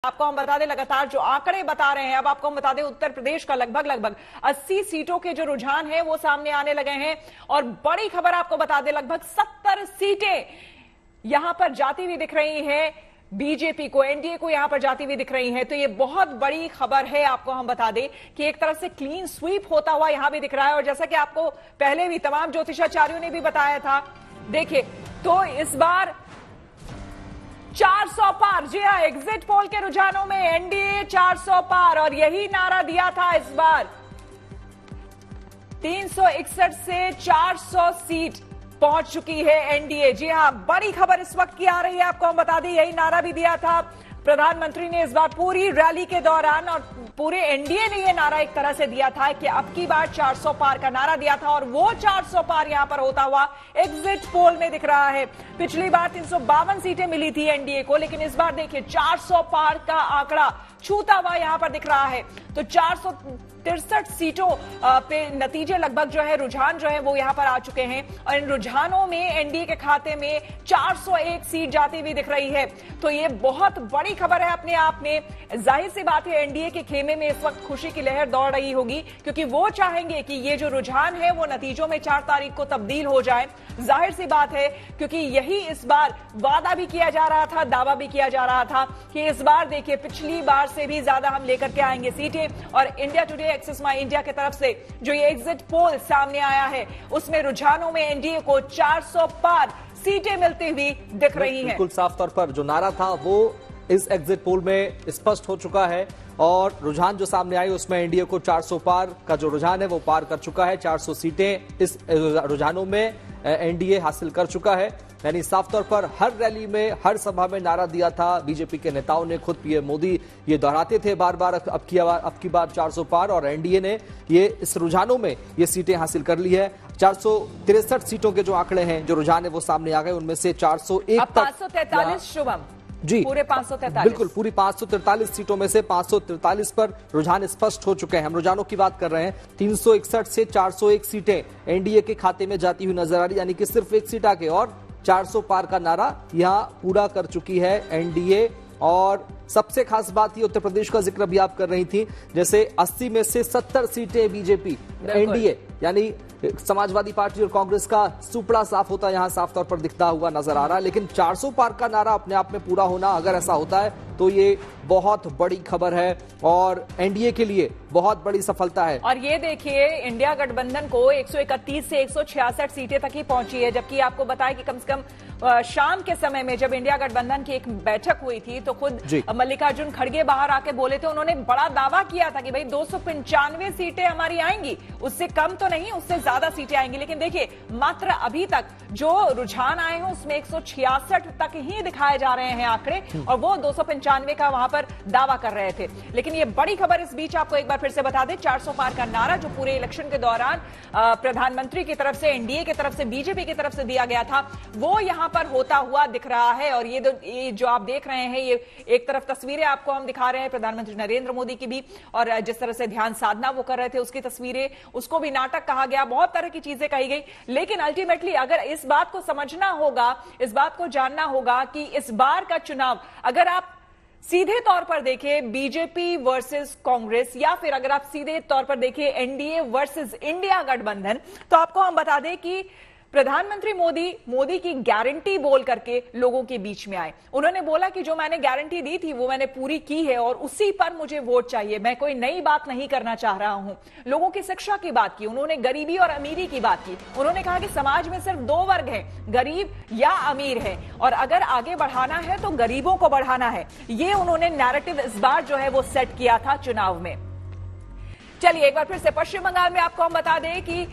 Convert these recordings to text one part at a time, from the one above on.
आपको हम बता दें, लगातार जो आंकड़े बता रहे हैं, अब आपको हम बता दें, उत्तर प्रदेश का लगभग 80 सीटों के जो रुझान है वो सामने आने लगे हैं। और बड़ी खबर आपको बता दें, लगभग 70 सीटें यहां पर जाती हुई दिख रही हैं, बीजेपी को, एनडीए को यहां पर जाती हुई दिख रही है। तो ये बहुत बड़ी खबर है। आपको हम बता दें कि एक तरफ से क्लीन स्वीप होता हुआ यहां भी दिख रहा है। और जैसा कि आपको पहले भी तमाम ज्योतिषाचार्यों ने भी बताया था, देखिए तो इस बार 400 पार, जी हां, एग्जिट पोल के रुझानों में एनडीए 400 पार, और यही नारा दिया था इस बार। 361 से 400 सीट पहुंच चुकी है एनडीए। जी हां, बड़ी खबर इस वक्त की आ रही है, आपको हम बता दें, यही नारा भी दिया था प्रधानमंत्री ने इस बार पूरी रैली के दौरान, और पूरे एनडीए ने यह नारा एक तरह से दिया था कि अब की बार 400 पार का नारा दिया था। और वो 400 पार यहां पर होता हुआ एग्जिट पोल में दिख रहा है। पिछली बार 352 सीटें मिली थी एनडीए को, लेकिन इस बार देखिए 400 पार का आंकड़ा छूता हुआ यहां पर दिख रहा है। तो 463 सीटों पे नतीजे लगभग जो है, रुझान जो है वो यहां पर आ चुके हैं। और इन रुझानों में एनडीए के खाते में 401 सीट जाती हुई दिख रही है। तो ये बहुत बड़ी खबर है अपने आप में। जाहिर सी बात है, एनडीए के खेमे में इस वक्त खुशी की लहर दौड़ रही होगी, क्योंकि वो चाहेंगे कि ये जो रुझान है वो नतीजों में 4 तारीख को तब्दील हो जाए। जाहिर सी बात है, क्योंकि यही इस बार वादा भी किया जा रहा था, दावा भी किया जा रहा था कि इस बार देखिए पिछली बार से भी ज्यादा हम लेकर के आएंगे सीटें। और इंडिया टुडे, एक्सेस माई इंडिया की तरफ से जो ये एग्जिट पोल सामने आया है, उसमें रुझानों में एनडीए को 400 पार सीटें मिलती हुई दिख रही हैं। बिल्कुल साफ तौर पर जो नारा था वो इस एग्जिट पोल में स्पष्ट हो चुका है। और रुझान जो सामने आई उसमें एनडीए को 400 पार का जो रुझान है वो पार कर चुका है। 400 सीटें इस रुझानों में एनडीए हासिल कर चुका है। यानी साफ तौर पर हर रैली में, हर सभा में नारा दिया था बीजेपी के नेताओं ने, खुद पीएम मोदी ये दोहराते थे बार बार, अब की बार 400 पार। और एनडीए ने ये इस रुझानों में ये सीटें हासिल कर ली है। 463 सीटों के जो आंकड़े हैं, जो रुझान है वो सामने आ गए, उनमें से 401 तक 543 शुभम जी पूरे 543, बिल्कुल पूरी 543 सीटों में से 543 पर रुझान स्पष्ट हो चुके हैं। हम रुझानों की बात कर रहे हैं। 361 से 401 सीटें एनडीए के खाते में जाती हुई नजर आ रही, यानी कि सिर्फ एक सीट आके और 400 पार का नारा यहां पूरा कर चुकी है एनडीए। और सबसे खास बात ये, उत्तर प्रदेश का जिक्र भी आप कर रही थी, जैसे 80 में से 70 सीटें बीजेपी, एनडीए यानी समाजवादी पार्टी और कांग्रेस का सुपड़ा साफ होता यहां साफ तौर पर दिखता हुआ नजर आ रहा है। लेकिन 400 पार का नारा अपने आप में पूरा होना, अगर ऐसा होता है तो ये बहुत बड़ी खबर है और एनडीए के लिए बहुत बड़ी सफलता है। और ये देखिए, इंडिया गठबंधन को 131 से 166 सीटें तक ही पहुंची है। जबकि आपको बताया कि कम से कम शाम के समय में जब इंडिया गठबंधन की एक बैठक हुई थी, तो खुद मल्लिकार्जुन खड़गे बाहर आके बोले थे, उन्होंने बड़ा दावा किया था कि भाई 295 सीटें हमारी आएंगी, उससे कम तो नहीं, उससे ज्यादा सीटें आएंगी। लेकिन देखिए, मात्र अभी तक जो रुझान आए हैं उसमें 166 तक ही दिखाए जा रहे हैं आंकड़े, और वो 295 का वहां पर दावा कर रहे थे। लेकिन ये बड़ी खबर इस बीच आपको एक बार फिर से बता दें, 400 पार का नारा जो पूरे इलेक्शन के दौरान प्रधानमंत्री की तरफ से, एनडीए की तरफ से, बीजेपी की तरफ से दिया गया था, वो यहां पर होता हुआ दिख रहा है। और ये जो आप देख रहे हैं, ये एक तरफ तस्वीरें आपको हम दिखा रहे हैं प्रधानमंत्री नरेंद्र मोदी की भी, और जिस तरह से ध्यान साधना वो कर रहे थे उसकी तस्वीरें, उसको भी नाटक कहा गया, बहुत तरह की चीजें कही गई। लेकिन अल्टीमेटली अगर इस बात को समझना होगा, इस बात को जानना होगा कि इस बार का चुनाव अगर आप सीधे तौर पर देखें बीजेपी वर्सेस कांग्रेस, या फिर अगर आप सीधे तौर पर देखें एनडीए वर्सेस इंडिया गठबंधन, तो आपको हम बता दें कि प्रधानमंत्री मोदी की गारंटी बोल करके लोगों के बीच में आए। उन्होंने बोला कि जो मैंने गारंटी दी थी वो मैंने पूरी की है, और उसी पर मुझे वोट चाहिए, मैं कोई नई बात नहीं करना चाह रहा हूं। लोगों की शिक्षा की बात की उन्होंने, गरीबी और अमीरी की बात की उन्होंने, कहा कि समाज में सिर्फ 2 वर्ग हैं, गरीब या अमीर है, और अगर आगे बढ़ाना है तो गरीबों को बढ़ाना है। ये उन्होंने नैरेटिव इस बार जो है वो सेट किया था चुनाव में। चलिए एक बार फिर से पश्चिम बंगाल में आपको हम बता दें कि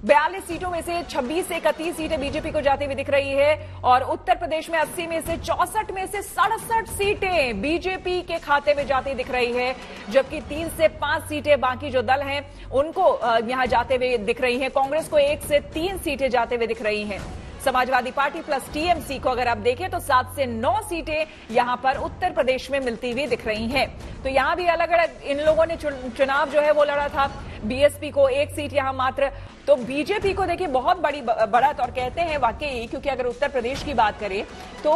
42 सीटों में से 26 से 31 सीटें बीजेपी को जाती हुई दिख रही है। और उत्तर प्रदेश में 80 में से 64 में से 67 सीटें बीजेपी के खाते में जाती दिख रही है, जबकि 3 से 5 सीटें बाकी जो दल हैं उनको यहां जाते हुए दिख रही हैं। कांग्रेस को 1 से 3 सीटें जाते हुए दिख रही हैं। समाजवादी पार्टी प्लस टीएमसी को अगर आप देखें तो 7 से 9 सीटें यहां पर उत्तर प्रदेश में मिलती हुई दिख रही हैं। तो यहां भी अलग अलग इन लोगों ने चुनाव जो है वो लड़ा था। बीएसपी को 1 सीट यहां मात्र। तो बीजेपी को देखिए बहुत बड़ी बढ़त, और कहते हैं वाकई, क्योंकि अगर उत्तर प्रदेश की बात करें तो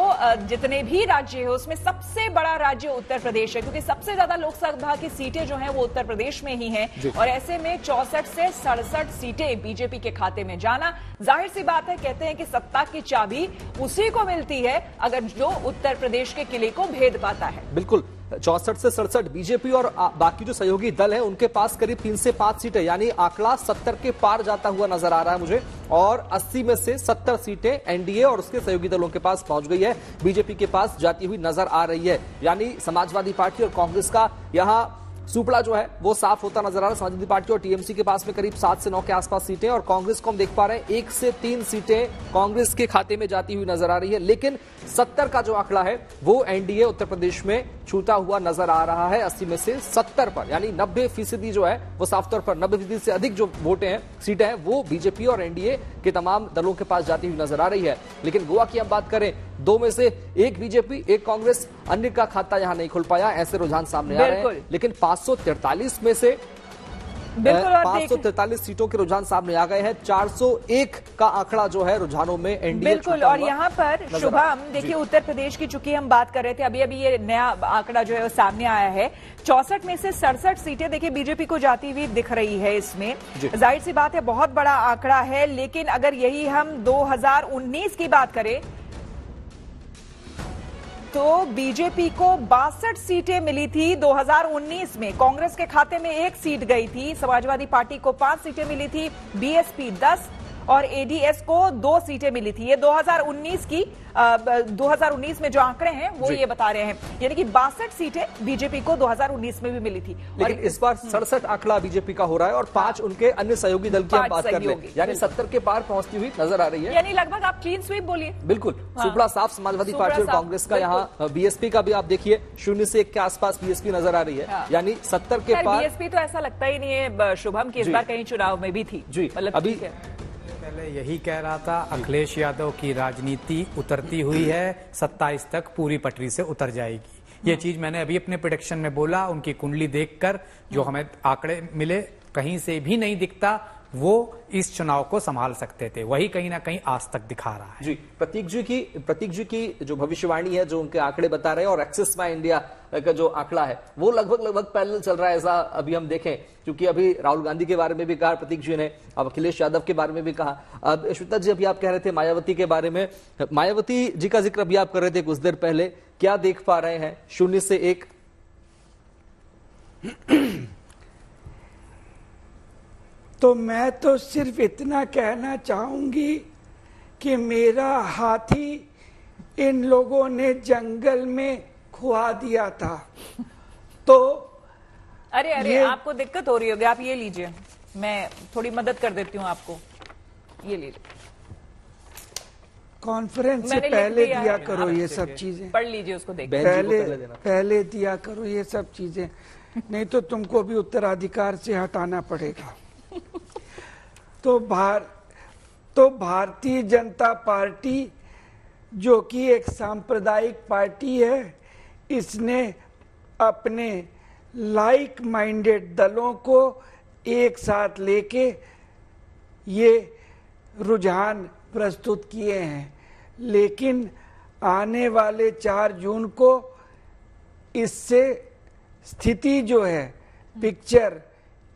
जितने भी राज्य है उसमें सबसे बड़ा राज्य उत्तर प्रदेश है, क्योंकि सबसे ज्यादा लोकसभा की सीटें जो हैं वो उत्तर प्रदेश में ही हैं, और ऐसे में 64 से 67 सीटें बीजेपी के खाते में जाना जाहिर सी बात है। कहते हैं कि सत्ता की चाबी उसी को मिलती है अगर जो उत्तर प्रदेश के किले को भेद पाता है। बिल्कुल, 64 से 67 बीजेपी और बाकी जो सहयोगी दल हैं उनके पास करीब 3 से 5 सीटें, यानी आंकड़ा 70 के पार जाता हुआ नजर आ रहा है मुझे, और 80 में से 70 सीटें एनडीए और उसके सहयोगी दलों के पास पहुंच गई है, बीजेपी के पास जाती हुई नजर आ रही है। यानी समाजवादी पार्टी और कांग्रेस का यहां सुपड़ा जो है वो साफ होता नजर आ रहा है। समाजवादी पार्टी और टीएमसी के पास में करीब 7 से 9 के आसपास सीटें, और कांग्रेस को हम देख पा रहे हैं 1 से 3 सीटें कांग्रेस के खाते में जाती हुई नजर आ रही है। लेकिन 70 का जो आंकड़ा है वो एनडीए उत्तर प्रदेश में छूता हुआ नजर आ रहा है, 80 में से 70 पर, यानी 90% जो है वो साफ तौर पर 90% से अधिक जो वोटें हैं, सीटें हैं, वो बीजेपी और एनडीए के तमाम दलों के पास जाती हुई नजर आ रही है। लेकिन गोवा की हम बात करें, 2 में से 1 बीजेपी, 1 कांग्रेस, अन्य का खाता यहां नहीं खुल पाया, ऐसे रुझान सामने आ रहे हैं। लेकिन 543 में से 543 सीटों के रुझान सामने आ गए हैं, 401 का आंकड़ा जो है रुझानों में एनडीए। बिल्कुल, और यहाँ पर शुभम देखिए उत्तर प्रदेश की चूंकि हम बात कर रहे थे, अभी ये नया आंकड़ा जो है वो सामने आया है, 64 में से 67 सीटें देखिए बीजेपी को जाती हुई दिख रही है। इसमें जाहिर सी बात है बहुत बड़ा आंकड़ा है, लेकिन अगर यही हम 2019 की बात करें तो बीजेपी को 62 सीटें मिली थी 2019 में, कांग्रेस के खाते में 1 सीट गई थी, समाजवादी पार्टी को 5 सीटें मिली थी, बीएसपी 10 और एडीएस को 2 सीटें मिली थी। ये 2019 में जो आंकड़े हैं वो ये बता रहे हैं, यानी कि 62 सीटें बीजेपी को 2019 में भी मिली थी। लेकिन इस बार 67 आंकड़ा बीजेपी का हो रहा है, और 5 उनके अन्य सहयोगी दल की हम बात कर रहे हैं, यानी 70 के पार पहुंचती हुई नजर आ रही है, यानी लगभग आप क्लीन स्वीप बोलिए। बिल्कुल, सुपड़ा साफ समाजवादी पार्टी और कांग्रेस का। यहाँ बीएसपी का भी आप देखिए 0 से 1 के आसपास बीएसपी नजर आ रही है, यानी 70 के पार। बीएसपी तो ऐसा लगता ही नहीं है शुभम की इस बार कहीं चुनाव में भी थी जी। अभी पहले यही कह रहा था, अखिलेश यादव की राजनीति उतरती हुई है, 27 तक पूरी पटरी से उतर जाएगी। ये चीज मैंने अभी अपने प्रेडिक्शन में बोला। उनकी कुंडली देखकर जो हमें आंकड़े मिले, कहीं से भी नहीं दिखता वो इस चुनाव को संभाल सकते थे, वही कहीं ना कहीं आज तक दिखा रहा है। जी, प्रतीक जी की जो भविष्यवाणी है, जो उनके आंकड़े बता रहे हैं, और एक्सिस माई इंडिया का जो आंकड़ा है वो लगभग पैरेलल चल रहा है, ऐसा अभी हम देखें, क्योंकि अभी राहुल गांधी के बारे में भी कहा प्रतीक जी ने, अब अखिलेश यादव के बारे में भी कहा। अब श्वेता जी, अभी आप कह रहे थे मायावती के बारे में, मायावती जी का जिक्र अभी आप कर रहे थे कुछ देर पहले, क्या देख पा रहे हैं 0 से 1? तो मैं तो सिर्फ इतना कहना चाहूंगी कि मेरा हाथी इन लोगों ने जंगल में खुआ दिया था। तो अरे आपको दिक्कत हो रही होगी, आप ये लीजिए, मैं थोड़ी मदद कर देती हूँ आपको, ये लीजिए। कॉन्फ्रेंस से पहले दिया करो ये सब चीजें, पढ़ लीजिए उसको, देख पहले दिया करो ये सब चीजें, नहीं तो तुमको भी उत्तराधिकार से हटाना पड़ेगा। तो भारतीय जनता पार्टी जो कि एक सांप्रदायिक पार्टी है, इसने अपने लाइक माइंडेड दलों को एक साथ लेके ये रुझान प्रस्तुत किए हैं, लेकिन आने वाले 4 जून को इससे स्थिति जो है, पिक्चर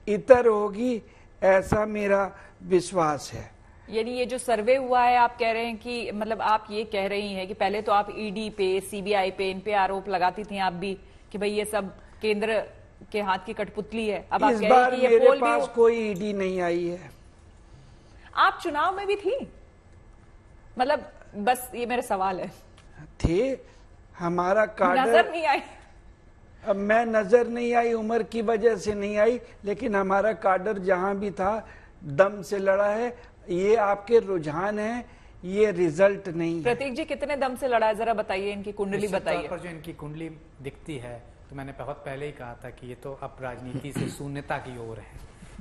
इतर होगी, ऐसा मेरा विश्वास है। यानी ये जो सर्वे हुआ है, आप कह रहे हैं कि मतलब आप ये कह रही हैं कि पहले तो आप ईडी पे, सीबीआई पे, इन पे आरोप लगाती थी आप भी कि भाई ये सब केंद्र के हाथ की कठपुतली है। अब आप इस बार मेरे पास कोई ईडी नहीं आई है। आप चुनाव में भी थी, मतलब बस ये मेरा सवाल है। थे, हमारा कार्ड नजर नहीं आई। अब मैं नजर नहीं आई, उम्र की वजह से नहीं आई, लेकिन हमारा काडर जहां भी था दम से लड़ा है। ये आपके रुझान है, ये रिजल्ट नहीं। प्रतीक जी कितने दम से लड़ा है, जरा बताइए, इनकी कुंडली बताइए। पर जो इनकी कुंडली दिखती है, तो मैंने बहुत पहले ही कहा था कि ये तो अब राजनीति से शून्यता की ओर है।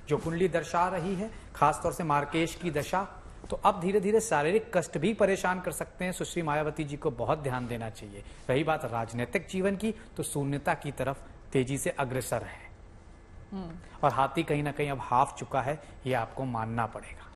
जो कुंडली दर्शा रही है, खासतौर से मार्केश की दशा, तो अब धीरे धीरे शारीरिक कष्ट भी परेशान कर सकते हैं। सुश्री मायावती जी को बहुत ध्यान देना चाहिए। रही बात राजनीतिक जीवन की, तो शून्यता की तरफ तेजी से अग्रसर है। और हाथी कहीं ना कहीं अब हाफ चुका है, ये आपको मानना पड़ेगा।